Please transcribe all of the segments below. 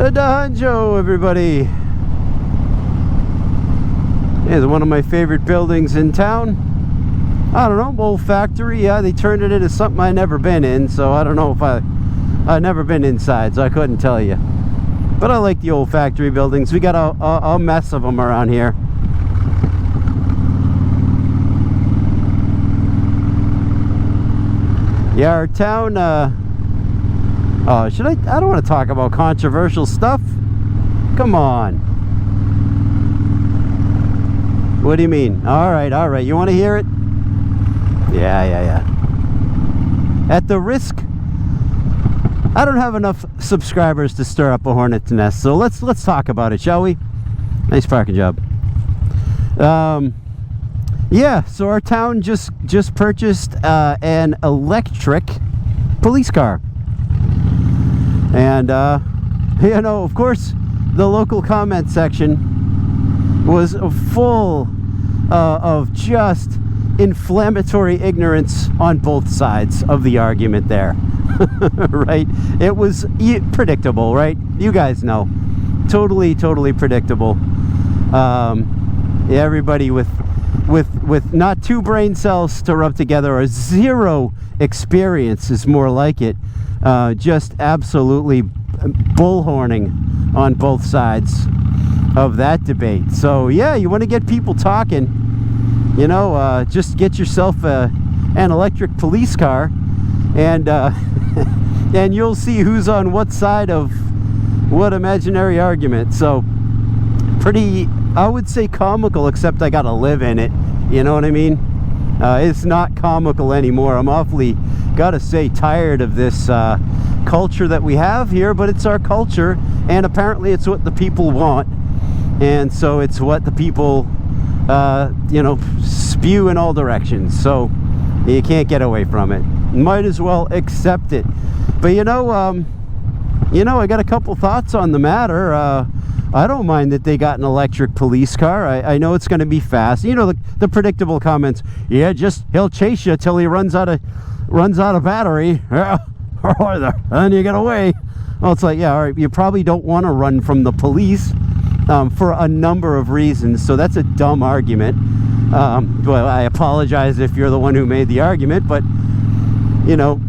The Donjo, everybody. It's one of my favorite buildings in town. I don't know, old factory. Yeah, they turned it into something I never been in, so I don't know if I've never been inside, so I couldn't tell you. But I like the old factory buildings. We got a mess of them around here. Yeah, our town, should I don't want to talk about controversial stuff. Come on. What do you mean? All right. You want to hear it? Yeah. At the risk, I don't have enough subscribers to stir up a hornet's nest, so let's talk about it, shall we? Nice parking job. Yeah, so our town just purchased an electric police car. And, you know, of course, the local comment section was full of just inflammatory ignorance on both sides of the argument there. Right? It was predictable, right? You guys know. Totally predictable. Everybody with not 2 brain cells to rub together or 0 experience is more like it. Just absolutely bullhorning on both sides of that debate. So yeah, you want to get people talking, you know, just get yourself an electric police car, and and you'll see who's on what side of what imaginary argument. So pretty, I would say, comical, except I gotta live in it, you know what I mean? It's not comical anymore. I'm awfully, gotta say, tired of this culture that we have here, but it's our culture, and apparently it's what the people want, and so it's what the people you know, spew in all directions, so you can't get away from it. Might as well accept it. But you know, I got a couple thoughts on the matter. I don't mind that they got an electric police car. I know it's going to be fast. You know, the predictable comments. Yeah, just he'll chase you till he runs out of battery. And you get away. Well, it's like, yeah, all right, you probably don't want to run from the police for a number of reasons. So that's a dumb argument. Well, I apologize if you're the one who made the argument, but you know,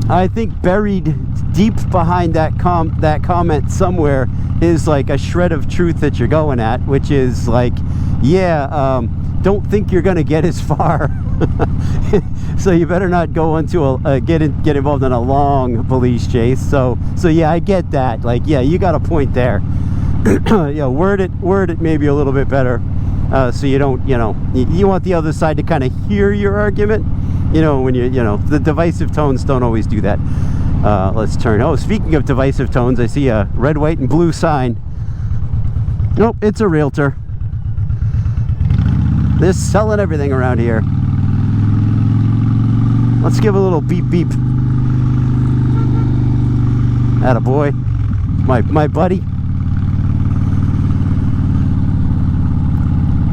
I think buried deep behind that comment somewhere is like a shred of truth that you're going at, which is like, yeah, don't think you're gonna get as far. So you better not go into get involved in a long police chase. So yeah, I get that. Like, yeah, you got a point there. Yeah, word it maybe a little bit better, so you don't, you know, you want the other side to kind of hear your argument. You know, when you know, the divisive tones don't always do that. Let's turn. Oh, speaking of divisive tones, I see a red, white, and blue sign. Nope, it's a realtor. They're selling everything around here. Let's give a little beep beep. Attaboy. My buddy.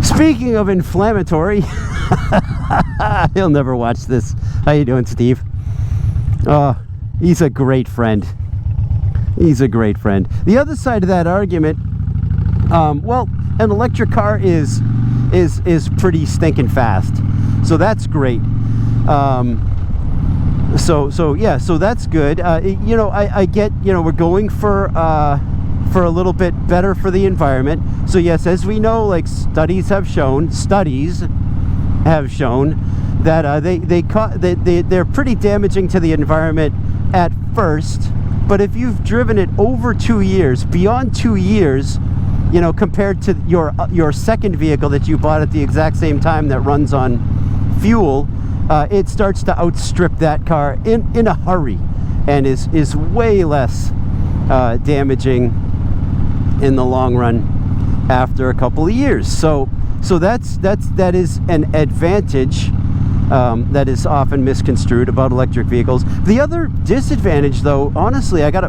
Speaking of inflammatory, he'll never watch this. How you doing, Steve? He's a great friend. He's a great friend. The other side of that argument, well, an electric car is pretty stinking fast, so that's great. So yeah, so that's good. You know, I get, you know, we're going for a little bit better for the environment. So yes, as we know, like studies have shown that they're pretty damaging to the environment at first, but if you've driven it over 2 years, beyond 2 years, you know, compared to your second vehicle that you bought at the exact same time that runs on fuel, it starts to outstrip that car in a hurry, and is way less damaging in the long run after a couple of years. So that is an advantage that is often misconstrued about electric vehicles. The other disadvantage, though, honestly, I got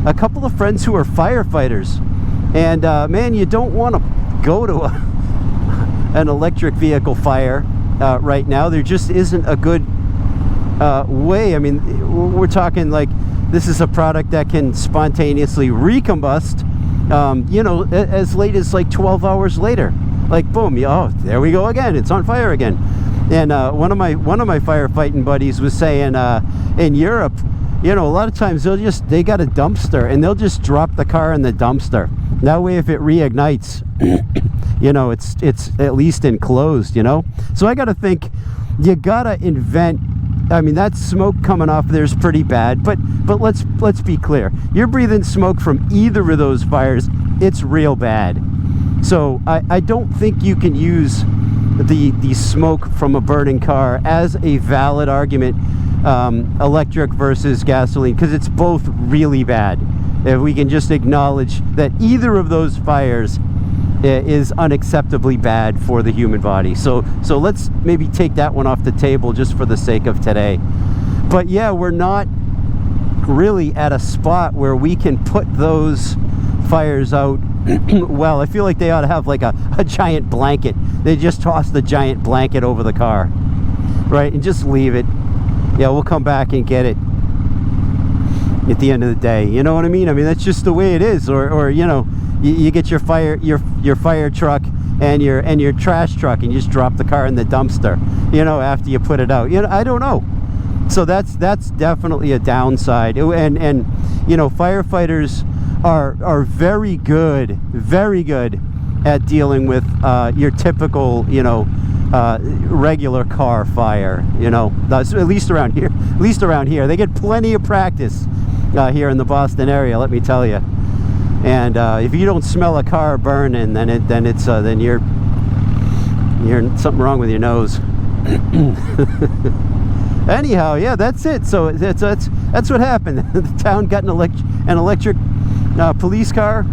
a couple of friends who are firefighters, and man, you don't want to go to an electric vehicle fire right now. There just isn't a good way. I mean, we're talking like this is a product that can spontaneously recombust, you know, as late as like 12 hours later. Like, boom, oh, there we go again, it's on fire again. And one of my firefighting buddies was saying, in Europe, you know, a lot of times they got a dumpster and they'll just drop the car in the dumpster. That way, if it reignites, you know, it's at least enclosed, you know. So I got to think, you gotta invent. I mean, that smoke coming off there is pretty bad, but let's be clear. You're breathing smoke from either of those fires, it's real bad. So I don't think you can use the smoke from a burning car as a valid argument, electric versus gasoline, because it's both really bad. If we can just acknowledge that either of those fires is unacceptably bad for the human body. So let's maybe take that one off the table just for the sake of today. But yeah, we're not really at a spot where we can put those fires out. Well, I feel like they ought to have like a giant blanket. They just toss the giant blanket over the car, right, and just leave it. Yeah, we'll come back and get it at the end of the day. You know what I mean? I mean, that's just the way it is. Or you know, you get your fire truck and your trash truck, and you just drop the car in the dumpster, you know, after you put it out. You know, I don't know. So that's definitely a downside. And you know, firefighters are very good at dealing with your typical, you know, regular car fire. You know, that's, at least around here, they get plenty of practice here in the Boston area, let me tell you. And if you don't smell a car burning, then you're something wrong with your nose. Anyhow, yeah, that's it. So that's what happened. The town got an electric police car,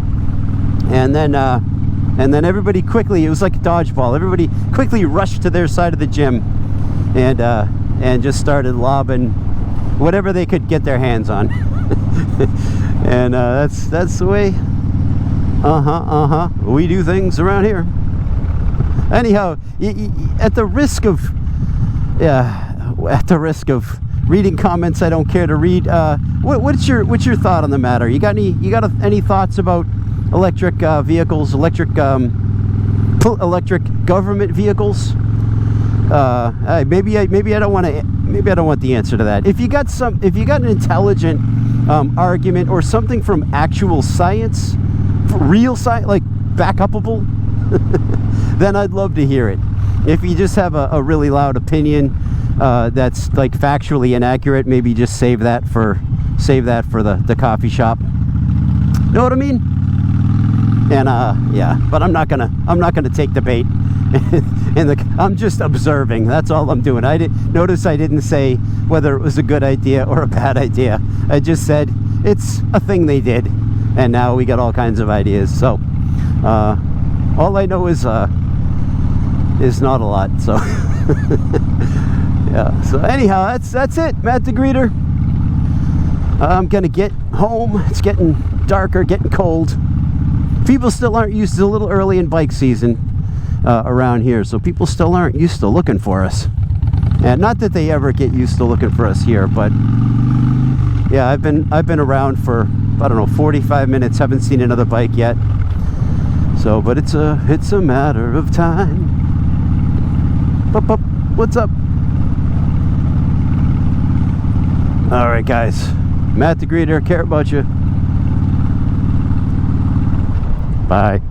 and then everybody quickly, it was like a dodgeball. Everybody quickly rushed to their side of the gym, and just started lobbing whatever they could get their hands on. And that's the way we do things around here. Anyhow, at the risk of reading comments I don't care to read, what's your thought on the matter? You got any thoughts about electric vehicles, electric government vehicles? Maybe I don't want the answer to that. If you got an intelligent argument or something from actual science, real science, like back-upable, then I'd love to hear it. If you just have a really loud opinion that's like factually inaccurate, maybe just save that for the coffee shop. Know what I mean? And yeah, but I'm not gonna take the bait. I'm just observing. That's all I'm doing. I didn't say whether it was a good idea or a bad idea. I just said it's a thing they did, and now we got all kinds of ideas. So all I know is not a lot. So yeah. So anyhow, that's it. Matt the Greeter. I'm gonna get home. It's getting darker, getting cold. People still aren't used to, a little early in bike season around here, so people still aren't used to looking for us. And not that they ever get used to looking for us here, but yeah, I've been around for, I don't know, 45 minutes. Haven't seen another bike yet. So, but it's a matter of time. What's up? All right, guys. Matt the Greeter, care about you. Bye.